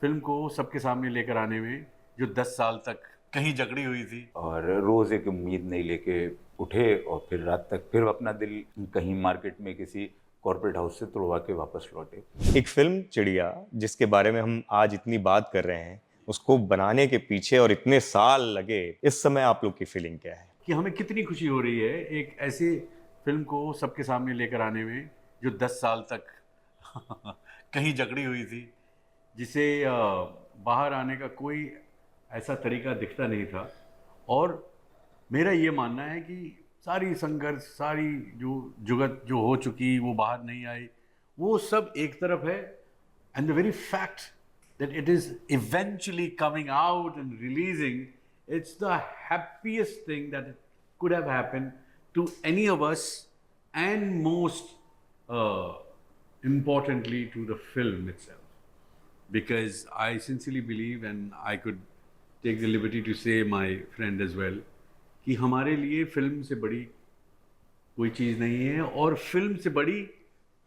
Film को सबके सामने लेकर आने में जो 10 साल तक कहीं जकड़ी हुई थी। और रोज एक उम्मीद नहीं लेके उठे और फिर रात तक फिर अपना दिल कहीं मार्केट में किसी कॉर्पोरेट हाउस से तुड़वा के वापस लौटे। एक फिल्म चिड़िया जिसके बारे में हम आज इतनी बात कर रहे हैं, उसको बनाने के पीछे और इतने साल लगे, इस समय आप लोग की फीलिंग क्या है? कि हमें कितनी खुशी हो रही है एक ऐसी फिल्म को सबके सामने लेकर आने में जो 10 साल तक कहीं जकड़ी हुई थी, जिसे बाहर आने का कोई ऐसा तरीका दिखता नहीं था। और मेरा ये मानना है कि सारी संघर्ष, सारी जो जुगत जो हो चुकी वो बाहर नहीं आई, वो सब एक तरफ है। And the very fact that it is eventually coming out and releasing, it's the happiest thing that could have happened to any of us, and most importantly to the film itself. Because I sincerely believe, and I could take the liberty to say my friend as well, कि हमारे लिए film से बड़ी कोई चीज़ नहीं है। और film से बड़ी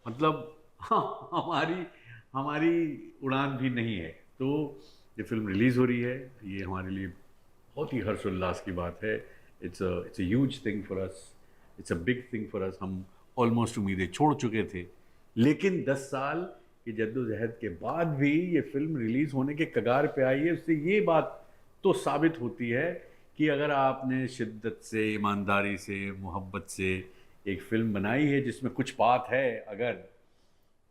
मतलब हमारी हमारी उड़ान भी नहीं है। तो ये फिल्म रिलीज़ हो रही है, ये हमारे लिए बहुत ही हर्षोल्लास की बात है। It's a huge thing for us, it's a big thing for us. हम ऑलमोस्ट उम्मीदें छोड़ चुके थे, लेकिन 10 साल की जद्दोजहद के बाद भी ये फिल्म रिलीज़ होने के कगार पे आई है। उससे ये बात तो साबित होती है कि अगर आपने शिद्दत से, ईमानदारी से, मोहब्बत से एक फ़िल्म बनाई है जिसमें कुछ बात है अगर,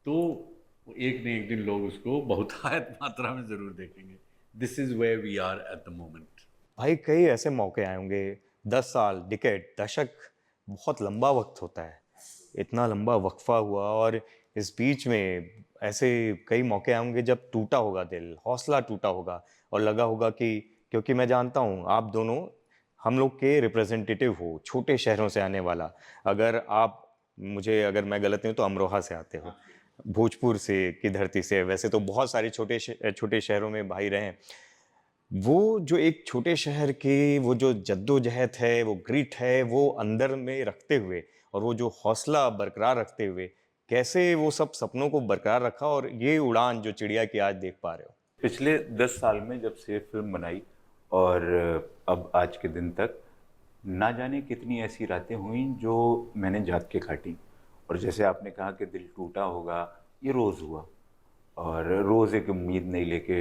तो एक न एक दिन लोग उसको बहुतायत मात्रा में ज़रूर देखेंगे। This is where we are at the moment. भाई कई ऐसे मौके आए होंगे, 10 साल, डिकेड, दशक, बहुत लंबा वक्त होता है। इतना लंबा वक्फा हुआ और इस बीच में ऐसे कई मौके आए होंगे जब टूटा होगा दिल, हौसला टूटा होगा और लगा होगा कि, क्योंकि मैं जानता हूँ आप दोनों हम लोग के रिप्रेजेंटेटिव हो, छोटे शहरों से आने वाला। अगर मैं गलत नहीं हूँ तो अमरोहा से आते हो, भोजपुर से की धरती से। वैसे तो बहुत सारे छोटे शहरों में भाई रहे हैं। वो जो एक छोटे शहर की वो जो जद्दोजहद है, वो ग्रिट है, वो अंदर में रखते हुए और वो जो हौसला बरकरार रखते हुए कैसे वो सब सपनों को बरकरार रखा और ये उड़ान जो चिड़िया की आज देख पा रहे हो। पिछले 10 साल में जब से फिल्म बनाई और अब आज के दिन तक ना जाने कितनी ऐसी रातें हुई जो मैंने जाग के काटी। और जैसे आपने कहा कि दिल टूटा होगा, ये रोज़ हुआ। और रोज़ एक उम्मीद नहीं लेके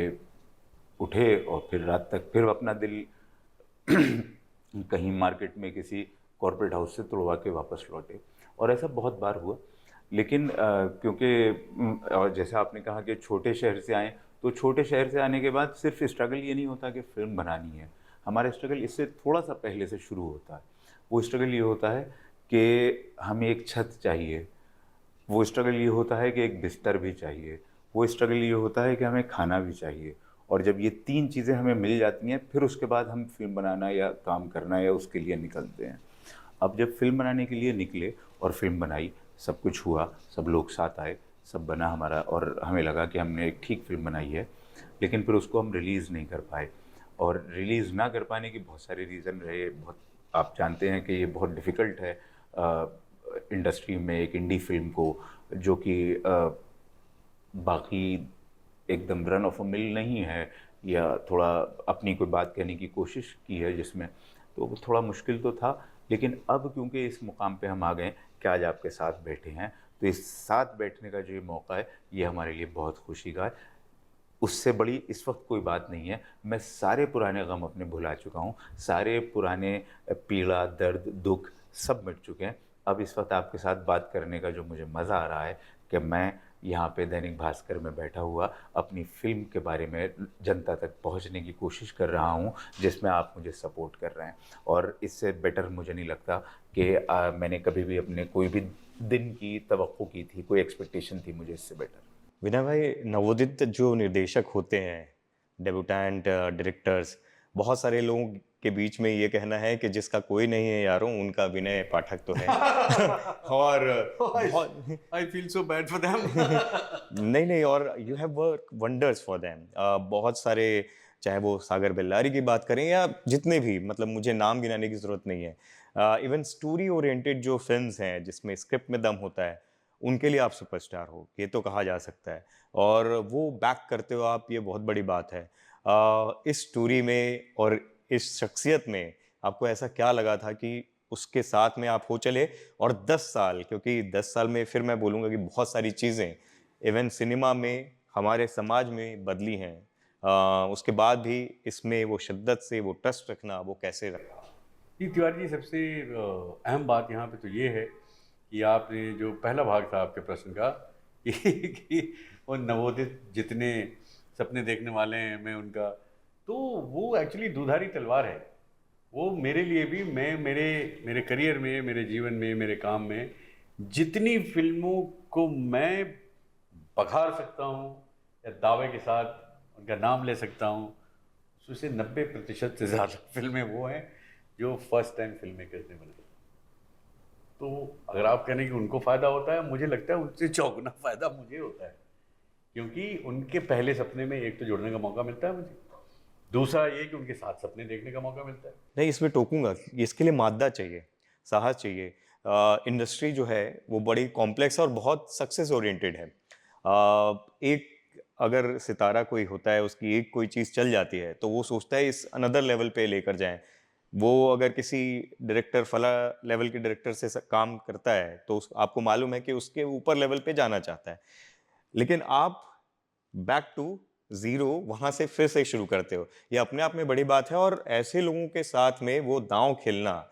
उठे और फिर रात तक फिर अपना दिल कहीं मार्केट में किसी कॉर्पोरेट हाउस से तुड़वा के वापस लौटे। और ऐसा बहुत बार हुआ। लेकिन क्योंकि और जैसा आपने कहा कि छोटे शहर से आए, तो छोटे शहर से आने के बाद सिर्फ स्ट्रगल ये नहीं होता कि फ़िल्म बनानी है। हमारा स्ट्रगल इससे थोड़ा सा पहले से शुरू होता है। वो स्ट्रगल ये होता है कि हमें एक छत चाहिए, वो स्ट्रगल ये होता है कि एक बिस्तर भी चाहिए, वो स्ट्रगल ये होता है कि हमें खाना भी चाहिए। और जब ये 3 चीज़ें हमें मिल जाती हैं, फिर उसके बाद हम फिल्म बनाना या काम करना या उसके लिए निकलते हैं। अब जब फिल्म बनाने के लिए निकले और फिल्म बनाई, सब कुछ हुआ, सब लोग साथ आए, सब बना हमारा और हमें लगा कि हमने एक ठीक फिल्म बनाई है। लेकिन फिर उसको हम रिलीज़ नहीं कर पाए। और रिलीज़ ना कर पाने के बहुत सारे रीज़न रहे। बहुत, आप जानते हैं कि ये बहुत डिफ़िकल्ट है इंडस्ट्री में एक इंडी फिल्म को, जो कि बाकी एकदम रन ऑफ अ मिल नहीं है, या थोड़ा अपनी कोई बात कहने की कोशिश की है जिसमें, तो वो थोड़ा मुश्किल तो था। लेकिन अब क्योंकि इस मुकाम पे हम आ गए कि आज आपके साथ बैठे हैं, तो इस साथ बैठने का जो ये मौका है, ये हमारे लिए बहुत खुशी का है। उससे बड़ी इस वक्त कोई बात नहीं है। मैं सारे पुराने गम अपने भुला चुका हूँ, सारे पुराने पीड़ा, दर्द, दुख सब मिट चुके हैं। अब इस वक्त आपके साथ बात करने का जो मुझे मज़ा आ रहा है कि मैं यहाँ पे दैनिक भास्कर में बैठा हुआ अपनी फ़िल्म के बारे में जनता तक पहुँचने की कोशिश कर रहा हूँ, जिसमें आप मुझे सपोर्ट कर रहे हैं। और इससे बेटर मुझे नहीं लगता कि मैंने कभी भी अपने कोई भी दिन की तवक्को की थी, कोई एक्सपेक्टेशन थी मुझे इससे बेटर। विनय भाई, नवोदित जो निर्देशक होते हैं, डेब्यूटेंट डायरेक्टर्स, बहुत सारे लोगों के बीच में ये कहना है कि जिसका कोई नहीं है यारों, उनका विनय पाठक तो है। और बहुत I feel so bad for them. नहीं, और you have work wonders for them. बहुत सारे, चाहे वो सागर बेल्लारी की बात करें या जितने भी, मतलब मुझे नाम गिनाने की ज़रूरत नहीं है। इवन स्टोरी ओरिएंटेड जो फिल्म्स हैं जिसमें स्क्रिप्ट में दम होता है, उनके लिए आप सुपरस्टार हो, ये तो कहा जा सकता है। और वो बैक करते हो आप, ये बहुत बड़ी बात है। इस स्टोरी में और इस शख्सियत में आपको ऐसा क्या लगा था कि उसके साथ में आप हो चले, और 10 साल, क्योंकि 10 साल में फिर मैं बोलूँगा कि बहुत सारी चीज़ें इवन सिनेमा में, हमारे समाज में बदली हैं। उसके बाद भी इसमें वो शिद्दत से वो ट्रस्ट रखना, वो कैसे रखा? जी तिवारी जी, सबसे अहम बात यहाँ पे तो ये है कि आपने जो पहला भाग था आपके प्रश्न का कि वो नवोदित जितने सपने देखने वाले हैं मैं उनका, तो वो एक्चुअली दुधारी तलवार है। वो मेरे लिए भी, मैं मेरे मेरे करियर में, मेरे जीवन में, मेरे काम में जितनी फिल्मों को मैं बघार सकता हूँ या दावे के साथ उनका नाम ले सकता हूँ, उसमें से 90% से ज़्यादा फिल्में वो हैं जो फर्स्ट टाइम फिल्म मेकर्स ने बनाई। तो अगर आप कहें कि उनको फ़ायदा होता है, मुझे लगता है उनसे चौगुना फ़ायदा मुझे होता है, क्योंकि उनके पहले सपने में एक तो जुड़ने का मौका मिलता है मुझे, दूसरा ये कि उनके साथ सपने देखने का मौका मिलता है। नहीं, इसमें टोकूंगा, इसके लिए मादा चाहिए, साहस चाहिए। इंडस्ट्री जो है वो बड़ी कॉम्प्लेक्स और बहुत सक्सेस ओरिएंटेड है। एक अगर सितारा कोई होता है, उसकी एक कोई चीज़ चल जाती है तो वो सोचता है इस अनदर लेवल पे लेकर जाएं। वो अगर किसी डायरेक्टर, फला लेवल के डायरेक्टर से काम करता है तो आपको मालूम है कि उसके ऊपर लेवल पे जाना चाहता है, लेकिन आप बैक टू ज़ीरो वहाँ से फिर से शुरू करते हो। ये अपने आप में बड़ी बात है, और ऐसे लोगों के साथ में वो दाँव खेलना,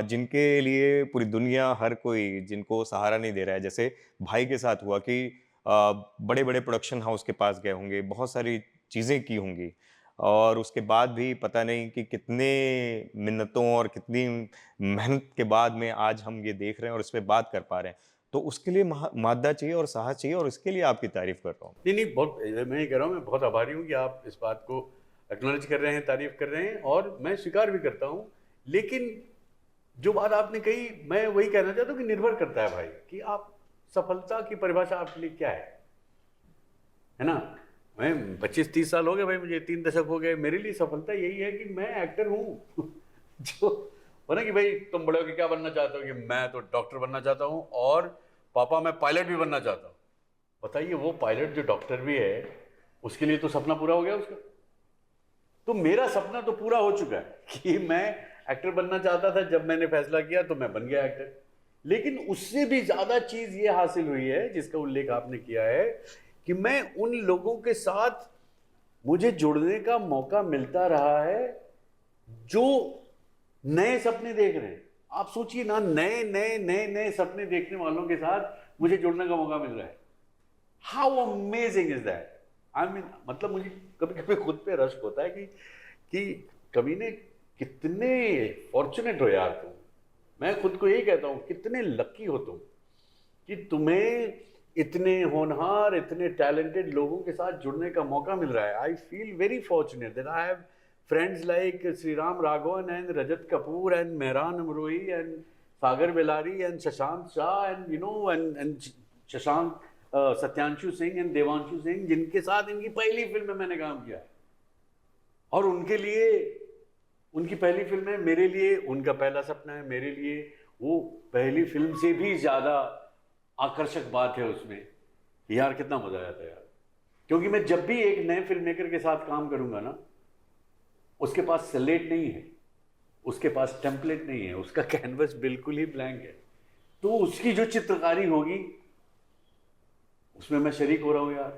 जिनके लिए पूरी दुनिया, हर कोई जिनको सहारा नहीं दे रहा है। जैसे भाई के साथ हुआ कि बड़े-बड़े प्रोडक्शन हाउस के पास गए होंगे, बहुत सारी चीज़ें की होंगी, और उसके बाद भी पता नहीं कि कितने मिन्नतों और कितनी मेहनत के बाद में आज हम ये देख रहे हैं और इस पे बात कर पा रहे हैं। तो उसके लिए मादा चाहिए और साहस चाहिए, और इसके लिए आपकी तारीफ़ कर रहा हूँ। नहीं नहीं, बहुत, मैं ये कह रहा हूँ, मैं बहुत आभारी हूँ कि आप इस बात को एक्नॉलेज कर रहे हैं, तारीफ कर रहे हैं, और मैं स्वीकार भी करता हूँ। लेकिन जो बात आपने कही, मैं वही कहना चाहता हूँ कि निर्भर करता है भाई कि आप, सफलता की परिभाषा आपके लिए क्या है ना। मैं 25-30 साल हो गए भाई, मुझे 3 दशक हो गए, मेरे लिए सफलता यही है कि मैं एक्टर हूँ जो बोला कि भाई तुम बड़े होकर क्या बनना चाहते हो, कि मैं तो डॉक्टर बनना चाहता हूँ, और पापा मैं पायलट भी बनना चाहता हूँ। बताइए, वो पायलट जो डॉक्टर भी है, उसके लिए तो सपना पूरा हो गया उसका। तो मेरा सपना तो पूरा हो चुका है कि मैं एक्टर बनना चाहता था, जब मैंने फैसला किया तो मैं बन गया एक्टर। लेकिन उससे भी ज्यादा चीज ये हासिल हुई है, जिसका उल्लेख आपने किया है, कि मैं उन लोगों के साथ मुझे जुड़ने का मौका मिलता रहा है जो नए सपने देख रहे हैं। आप सोचिए ना, नए नए नए नए सपने देखने वालों के साथ मुझे जुड़ने का मौका मिल रहा है। How amazing is that. I mean, मतलब मुझे कभी कभी खुद पे रश्क होता है कि कभी ने कितने फॉर्चुनेट हो यार तुम। मैं खुद को यही कहता हूं, कितने लकी हो तुम कि तुम्हें इतने होनहार, इतने टैलेंटेड लोगों के साथ जुड़ने का मौका मिल रहा है। I feel very fortunate that I have friends like Sriram Raghavan and Rajat Kapoor and Mehran Amrohi and Sagar Belari and Shashank Shah and and Shashank Satyanshu Singh and Devanshu Singh, जिनके साथ इनकी पहली film में मैंने काम किया है। और उनके लिए उनकी पहली फिल्म है, मेरे लिए उनका पहला सपना है, मेरे लिए वो पहली फिल्म से भी ज़्यादा आकर्षक बात है उसमें। यार कितना मज़ा आया था यार, क्योंकि मैं जब भी एक नए फिल्म मेकर के साथ काम करूँगा ना, उसके पास स्लेट नहीं है, उसके पास टेम्पलेट नहीं है, उसका कैनवस बिल्कुल ही ब्लैंक है। तो उसकी जो चित्रकारी होगी उसमें मैं शरीक हो रहा हूँ यार।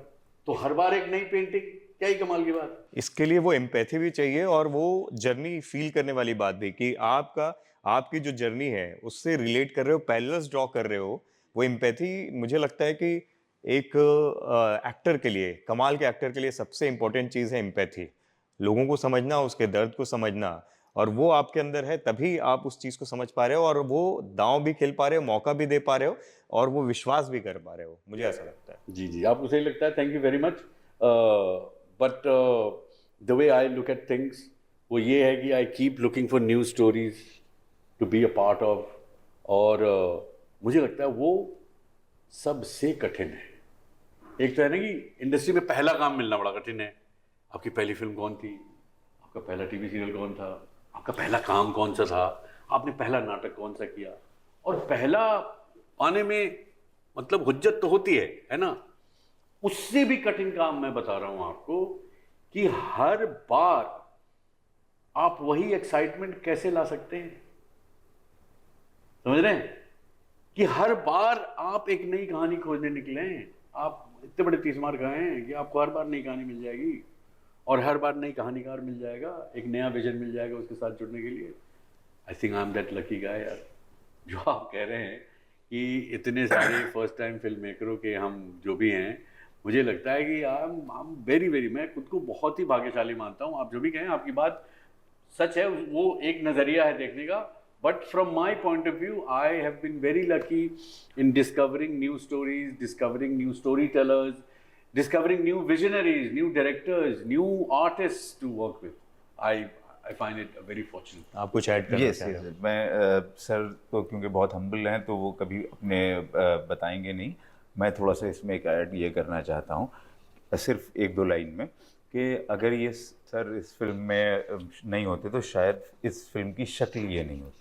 तो हर बार एक नई पेंटिंग, क्या ही कमाल की बात। इसके लिए वो एम्पैथी भी चाहिए, और वो जर्नी फील करने वाली बात भी, कि आपकी जो जर्नी है उससे रिलेट कर रहे हो, पैरेलल्स ड्रॉ कर रहे हो। वो एम्पैथी, मुझे लगता है कि एक एक्टर के लिए, कमाल के एक्टर के लिए सबसे इंपॉर्टेंट चीज़ है एम्पैथी। लोगों को समझना, उसके दर्द को समझना, और वो आपके अंदर है, तभी आप उस चीज़ को समझ पा रहे हो, और वो दांव भी खेल पा रहे हो, मौका भी दे पा रहे हो, और वो विश्वास भी कर पा रहे हो। मुझे ऐसा लगता है। जी जी, आपको सही लगता है, thank you very much. But the way I look at things वो ये है कि I keep looking for new stories to be a part of, और मुझे लगता है वो सबसे कठिन है। एक तो है ना कि इंडस्ट्री में पहला काम मिलना बड़ा कठिन है। आपकी पहली फिल्म कौन थी, आपका पहला टीवी सीरियल कौन था, आपका पहला काम कौन सा था, आपने पहला नाटक कौन सा किया, और पहला पाने में मतलब हुज्जत तो होती है ना। उससे भी कठिन काम मैं बता रहा हूं आपको कि हर बार आप वही एक्साइटमेंट कैसे ला सकते हैं, समझ रहे हैं? कि हर बार आप एक नई कहानी खोजने निकले हैं। आप इतने बड़े तीसमार खाए हैं कि आपको हर बार नई कहानी मिल जाएगी और हर बार नई कहानीकार मिल जाएगा, एक नया विजन मिल जाएगा उसके साथ जुड़ने के लिए। I think I am that lucky guy यार। जो आप कह रहे हैं कि इतने सारे फर्स्ट टाइम फिल्म मेकरों के हम जो भी हैं, मुझे लगता है कि आई एम वेरी वेरी, मैं खुद को बहुत ही भाग्यशाली मानता हूँ। आप जो भी कहें, आपकी बात सच है, वो एक नज़रिया है देखने का। But from my point of view, I have been very lucky in discovering new stories, discovering new storytellers, discovering new visionaries, new directors, new artists to work with. I find it very fortunate. आप कुछ add करना yes चाह रहे हो? मैं sir तो क्योंकि बहुत हम्बल हैं तो वो कभी अपने बताएंगे नहीं। मैं थोड़ा सा इसमें एक ऐड ये करना चाहता हूँ, सिर्फ एक दो लाइन में, कि अगर ये सर इस फिल्म में नहीं होते तो शायद इस फिल्म की शक्ल ये नहीं होती,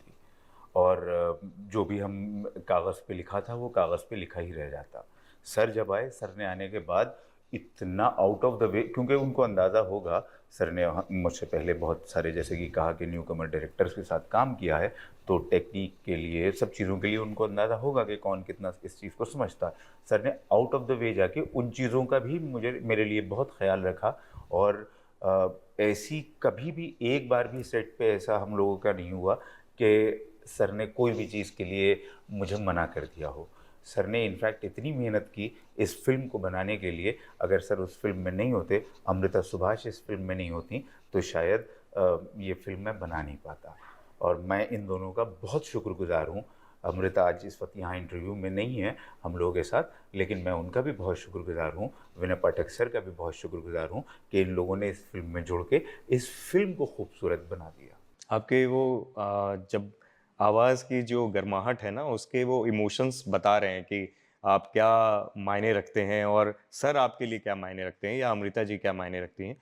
और जो भी हम कागज़ पे लिखा था वो कागज़ पे लिखा ही रह जाता। सर जब आए, सर ने आने के बाद इतना आउट ऑफ द वे, क्योंकि उनको अंदाज़ा होगा, सर ने मुझसे पहले बहुत सारे जैसे कि कहा कि न्यू कमर डायरेक्टर्स के साथ काम किया है, तो टेक्निक के लिए, सब चीज़ों के लिए उनको अंदाज़ा होगा कि कौन कितना इस चीज़ को समझता है। सर ने आउट ऑफ द वे जाके उन चीज़ों का भी मेरे लिए बहुत ख्याल रखा, और ऐसी कभी भी एक बार भी सेट पे ऐसा हम लोगों का नहीं हुआ कि सर ने कोई भी चीज़ के लिए मुझे मना कर दिया हो। सर ने इनफैक्ट इतनी मेहनत की इस फिल्म को बनाने के लिए, अगर सर उस फिल्म में नहीं होते, अमृता सुभाष इस फिल्म में नहीं होती, तो शायद ये फिल्म मैं बना नहीं पाता। और मैं इन दोनों का बहुत शुक्रगुजार हूँ। अमृता आज इस वक्त यहाँ इंटरव्यू में नहीं है हम लोगों के साथ, लेकिन मैं उनका भी बहुत शुक्रगुजार हूँ, विनय पाठक सर का भी बहुत शुक्रगुजार हूँ कि इन लोगों ने इस फिल्म में जुड़ के इस फिल्म को खूबसूरत बना दिया। आपके वो जब आवाज़ की जो गर्माहट है ना, उसके वो इमोशंस बता रहे हैं कि आप क्या मायने रखते हैं और सर आपके लिए क्या मायने रखते हैं या अमृता जी क्या मायने रखती हैं।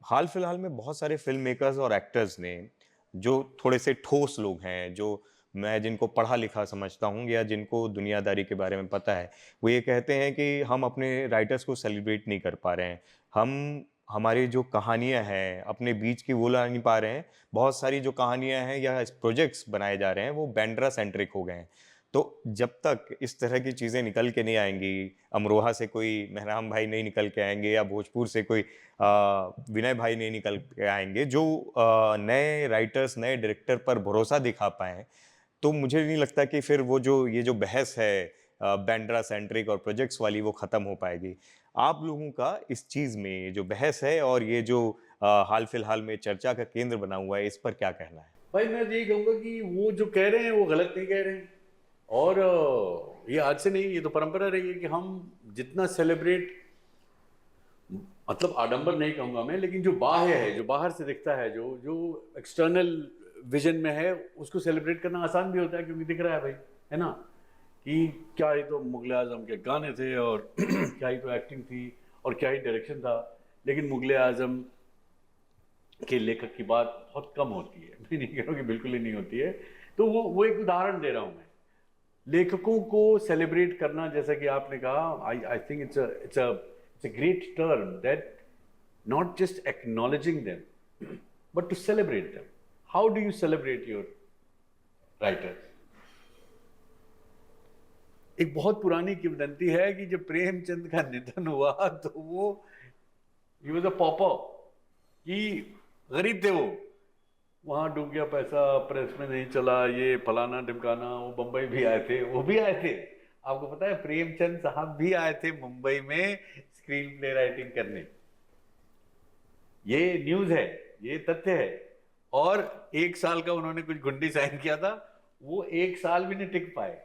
हाल फिलहाल में बहुत सारे फिल्म मेकर्स और एक्टर्स ने, जो थोड़े से ठोस लोग हैं, जो मैं जिनको पढ़ा लिखा समझता हूँ या जिनको दुनियादारी के बारे में पता है, वो ये कहते हैं कि हम अपने राइटर्स को सेलिब्रेट नहीं कर पा रहे हैं। हम हमारी जो कहानियाँ हैं अपने बीच की वो ला नहीं पा रहे हैं। बहुत सारी जो कहानियाँ हैं या प्रोजेक्ट्स बनाए जा रहे हैं वो बैंड्रा सेंट्रिक हो गए हैं। तो जब तक इस तरह की चीज़ें निकल के नहीं आएँगी, अमरोहा से कोई मेहराम भाई नहीं निकल के आएँगे या भोजपुर से कोई विनय भाई नहीं निकल के आएँगे जो नए राइटर्स, नए डायरेक्टर पर भरोसा दिखा पाएँ, तो मुझे नहीं लगता कि फिर वो जो ये जो बहस है बैंड्रा सेंट्रिक और प्रोजेक्ट्स वाली वो ख़त्म हो पाएगी। आप लोगों का इस चीज़ में जो बहस है और ये जो हाल फिलहाल में चर्चा का केंद्र बना हुआ है, इस पर क्या कहना है? भाई मैं यही कहूँगा कि वो जो कह रहे हैं वो गलत नहीं कह रहे हैं। और ये आज से नहीं, ये तो परंपरा रही है कि हम जितना सेलिब्रेट, मतलब आडंबर नहीं कहूँगा मैं, लेकिन जो बाह्य है, जो बाहर से दिखता है, जो जो एक्सटर्नल विजन में है, उसको सेलिब्रेट करना आसान भी होता है क्योंकि दिख रहा है भाई, है ना, कि क्या ही तो मुगल आजम के गाने थे और क्या ही तो एक्टिंग थी और क्या ही डायरेक्शन था। लेकिन मुगल आजम के लेखक की बात बहुत कम होती है। मैं नहीं कह रहा हूँ कि बिल्कुल ही नहीं होती है। तो वो एक उदाहरण दे रहा हूँ मैं। लेखकों को सेलिब्रेट करना, जैसा कि आपने कहा, आई think it's a great term that not just acknowledging them, but to celebrate them. How do you celebrate your writers? एक बहुत पुरानी किंवदंती है कि जब प्रेमचंद का निधन हुआ तो वो he was a pauper, कि गरीब थे, वो वहां डूब गया पैसा, प्रेस में नहीं चला, ये फलाना ढिमकाना। वो बंबई भी आए थे, वो भी आए थे, आपको पता है प्रेमचंद साहब भी आए थे मुंबई में स्क्रीन प्ले राइटिंग करने। ये न्यूज़ है, ये तथ्य है। और 1 साल का उन्होंने कुछ गुंडी साइन किया था, वो 1 साल भी नहीं टिक पाए।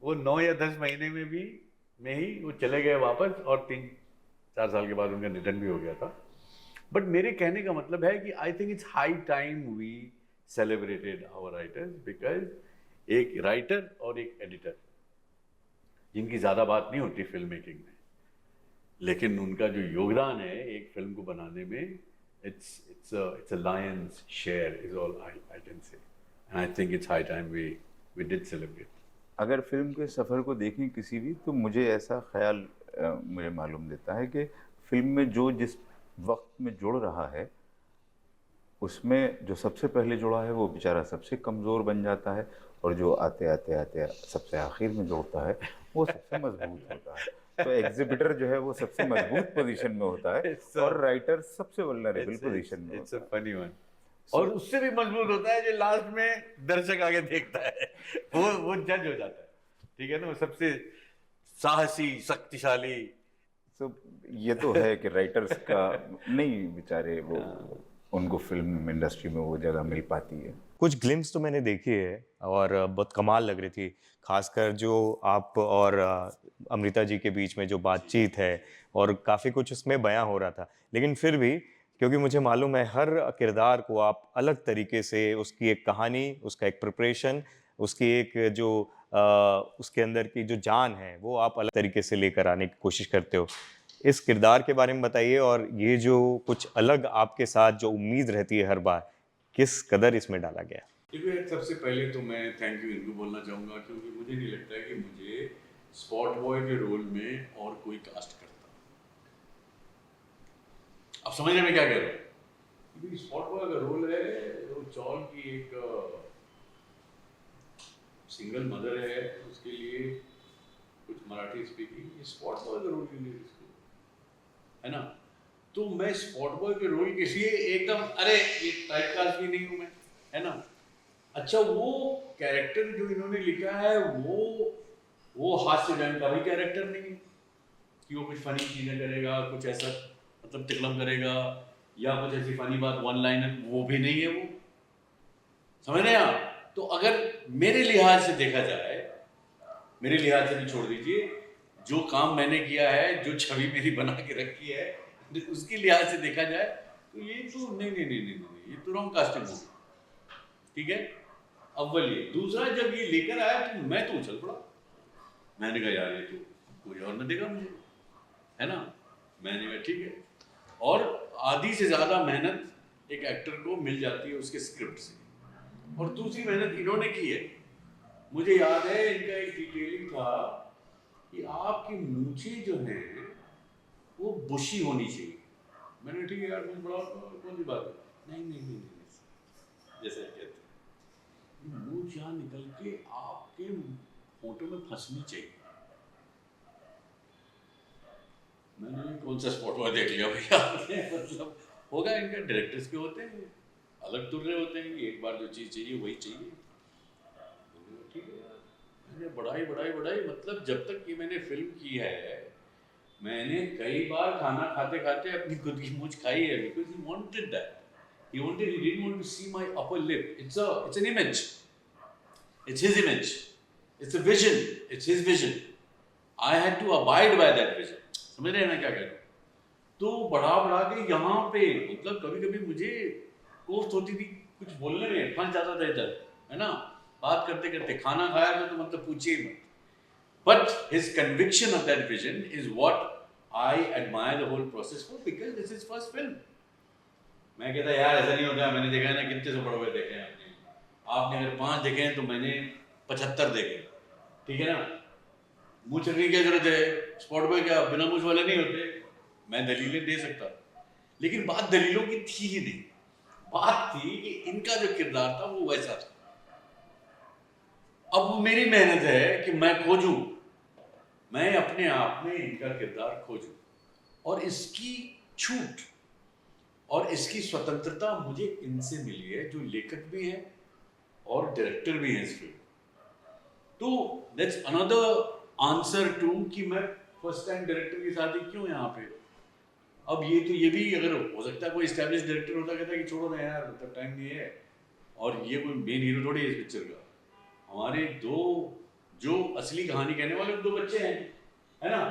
वो 9 या 10 महीने में ही वो चले गए वापस, और 3-4 साल के बाद उनका निधन भी हो गया था। बट मेरे कहने का मतलब है कि I think it's high time we celebrated our writers, because एक राइटर और एक एडिटर जिनकी ज़्यादा बात नहीं होती फिल्म मेकिंग में, लेकिन उनका जो योगदान है एक फिल्म को बनाने में, it's a lion's share is all I can say, and I think it's high time we did celebrate. अगर फिल्म के सफ़र को देखें किसी भी, तो मुझे ऐसा ख्याल मुझे मालूम देता है कि फिल्म में जो जिस वक्त में जुड़ रहा है, उसमें जो सबसे पहले जुड़ा है वो बेचारा सबसे कमज़ोर बन जाता है, और जो आते आते आते सबसे आखिर में जुड़ता है वो सबसे मजबूत होता है। तो एग्जिबिटर जो है वो सबसे मजबूत पोजीशन में होता है, और राइटर सबसे वल्नरेबल पोजीशन में इट्स होता अ है। Funny one. और उससे भी मजबूत होता है जो लास्ट में दर्शक आगे देखता है, वो जज हो जाता है, ठीक है ना, वो सबसे साहसी शक्तिशाली। तो ये तो है कि राइटर्स का नहीं, बेचारे वो, उनको फिल्म इंडस्ट्री में वो जगह मिल पाती है। कुछ ग्लिम्स तो मैंने देखी है और बहुत कमाल लग रही थी, खासकर जो आप और अमृता जी के बीच में जो बातचीत है, और काफ़ी कुछ उसमें बयां हो रहा था। लेकिन फिर भी, क्योंकि मुझे मालूम है हर किरदार को आप अलग तरीके से, उसकी एक कहानी, उसका एक प्रिपरेशन, उसकी एक जो उसके अंदर की जो जान है, वो आप अलग तरीके से लेकर आने की कोशिश करते हो। इस किरदार के बारे में बताइए, और ये जो कुछ अलग आपके साथ जो उम्मीद रहती है हर बार, किस कदर इसमें डाला गया? देखो यार, सबसे पहले तो मैं थैंक यू इनको बोलना चाहूँगा, क्योंकि मुझे नहीं लगता है कि मुझे स्पॉट बॉय के रोल में और कोई कास्ट करता। अब समझ रहे मैं क्या कह रहा हूँ? क्योंकि स्पॉट बॉय का रोल है, वो चौल की एक सिंगल मदर है, उसके लिए कुछ मराठी स्पीकिंग, ये स्पॉट बॉय का रोल क्यों नहीं इसको, है ना? तो मैं स्पॉट बॉय के रोल के लिए एकदम, अरे ये टाइपकास्ट भी नहीं हूँ मैं, है ना? अच्छा, वो कैरेक्टर जो इन्होंने लिखा है वो हास्य व्यंग का भी कैरेक्टर नहीं है कि वो कुछ फनी चीजें करेगा, कुछ ऐसा मतलब तिकलम करेगा, या कुछ ऐसी फनी बात वन लाइनर, वो भी नहीं है वो। समझ रहे हैं आप? तो अगर मेरे लिहाज से देखा जाए, मेरे लिहाज से भी छोड़ दीजिए, जो काम मैंने किया है, जो छवि मेरी बना के रखी है, उसके लिहाज से देखा जाए तो ये तो नहीं, ये तो रॉन्ग कास्टिंग होगी, ठीक है? अव्वल ये। दूसरा, जब ये लेकर आया तो मैं तो उछल पड़ा, मैंने कहा यार ये तो कोई और न देगा मुझे, है ना? मैंने कहा ठीक है। और आधी से ज़्यादा मेहनत एक एक्टर को मिल जाती है उसके स्क्रिप्ट से, और दूसरी मेहनत इन्होंने की है। मुझे याद है इनका एक डिटेलिंग था कि आपकी मूछें जो हैं वो बुशी होनी चाहिए। मैंने ठीक है यार, मुझे बड़ा कौन सी बात है, नहीं, जैसे कहते हैं मूछ यहाँ निकल के आपके फोटो में फंसनी चाहिए। मैंने कौन सा स्पॉट हुआ देख लिया भैया आपने, मतलब होगा, इनका डायरेक्टर्स के होते हैं अलग तुर्रे होते हैं कि एक बार जो चीज़ चाहिए वही चाहिए। ठीक है यार, मैंने बढ़ाई, मतलब जब तक कि मैंने फिल्म की है, मैंने कई बार खाना खाते खाते अपनी खुद की मूंछ खाई है, because he wanted that, he didn't want to see my upper lip. It's an image, it's his image, it's a vision, it's his vision. I had to abide by that vision. समझ रहे हैं मैं क्या कह रहा हूँ? तो बढ़ा के यहाँ पे, मतलब कभी कभी मुझे कोफ्त होती थी कुछ बोलने में, फंस जाता था इधर, है ना? बात करते करते खाना खाया तो मतलब पूछिए ही मत। But his conviction of that vision is what I admire the whole process for, because this is first film. मैं कहता यार ऐसा नहीं होगा, मैंने देखा है ना, कितने से बड़े हुए देखे हैं आपने अगर 5 देखे हैं तो मैंने 75 देखे, ठीक है ना? मूछ रखने की क्या जरूरत है? स्पॉट बॉय क्या बिना मूछ वाले नहीं होते? मैं दलीलें दे सकता, लेकिन बात दलीलों की थी ही नहीं। बात थी कि इनका जो किरदार था वो वैसा था। अब वो मेरी मेहनत है कि मैं खोजूं, मैं अपने आप में इनका किरदार खोजूं, और इसकी छूट और इसकी स्वतंत्रता मुझे इनसे मिली है, जो लेखक भी हैं और डायरेक्टर भी हैं इस फिल्म। तो दैट्स अनदर आंसर टू कि मैं फर्स्ट टाइम डायरेक्टर के साथ ही क्यों यहाँ पे। अब ये भी अगर हो सकता है कोई एस्टैब्लिश डायरेक्टर होता, कहता कि छोड़ो ना यार, मतलब टाइम नहीं है, और ये कोई मेन हीरो थोड़ी है इस पिक्चर का। हमारे दो जो असली कहानी कहने वाले 2 बच्चे हैं, है ना,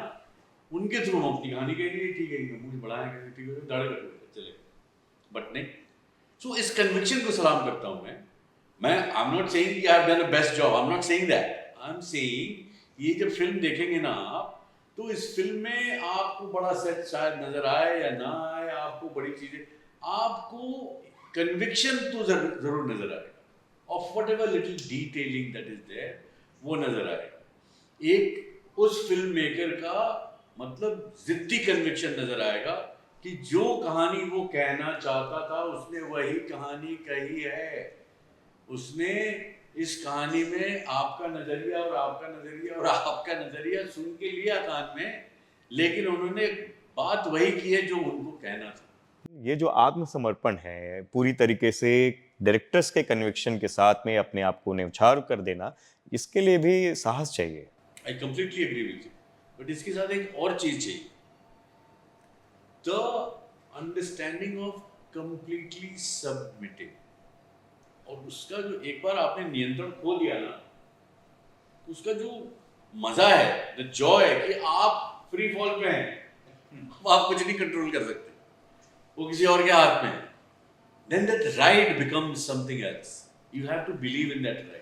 उनके थ्रू हम अपनी कहानी कह रही, ठीक है, मुझे बढ़ाएं, ठीक है, दाढ़ी रखो, चले, बट नहीं। सो इस कन्विक्शन को सलाम करता हूं मैं आई एम नॉट सेइंग कि I have done a best job, I am not saying that, I am saying ये जब फिल्म देखेंगे ना आप, तो इस फिल्म में आपको बड़ा सेट शायद नजर आए या ना आए, आपको बड़ी चीजें, आपको कन्विक्शन तो जरूर नजर आएगा of whatever little detailing that is there, वो नजर आएगा। एक उस फिल्म मेकर का मतलब जिद्दी कन्विक्शन नजर आएगा कि जो कहानी वो कहना चाहता था उसने वही कहानी कही है। उसने इस कहानी में आपका नजरिया और आपका नजरिया और आपका नजरिया सुन के लिया कान में, लेकिन उन्होंने बात वही की है जो उनको कहना था। ये जो आत्मसमर्पण है पूरी तरीके से डायरेक्टर्स के कन्विक्शन के साथ में अपने आप को न्यौछावर कर देना, इसके लिए भी साहस चाहिए। I completely agree with you, but इसके साथ एक और चीज चाहिए, the understanding of completely submitting. और उसका जो एक बार आपने नियंत्रण खो दिया ना, तो उसका जो मजा है, द जॉय है कि आप फ्री फॉल पे हैं, आप कुछ नहीं कंट्रोल कर सकते, वो किसी और के हाथ में है। Then that ride becomes something else. You have to believe in that ride.